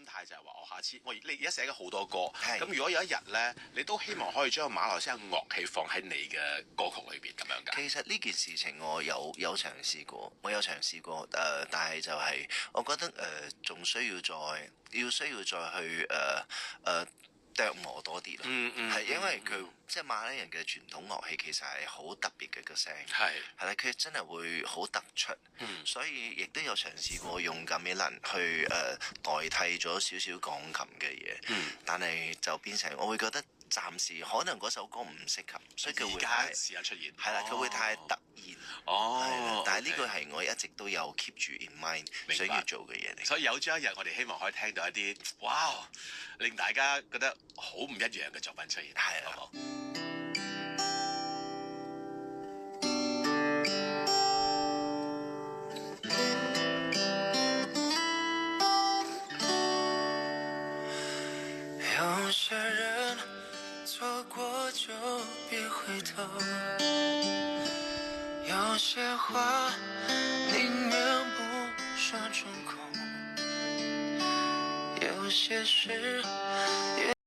態就係話，我下次你而家寫咗好多歌，係咁如果有一日咧，你都希望可以將馬來西亞樂器放喺你嘅歌曲裏邊咁樣㗎？其實呢件事情我有嘗試過，但係就係我覺得仲需要再去琢磨多啲咯。係因為佢即係馬來人嘅傳統樂器其實係好特別嘅個聲，係啦，佢真係會好突出，所以亦都有嘗試過用咁嘅能去代替咗少少鋼琴嘅嘢，但係就變成我會覺得暫時可能嗰首歌唔適合，所以佢會太時間出現，係啦，佢會太突然。但係呢個係我一直都有 keep 住 in mind 想要做嘅嘢嚟。所以有朝一日我哋希望可以聽到一啲哇，令大家覺得好唔一樣嘅作品出現，係啦。好有些人錯過就別回頭，有些話寧願不說出口，有些事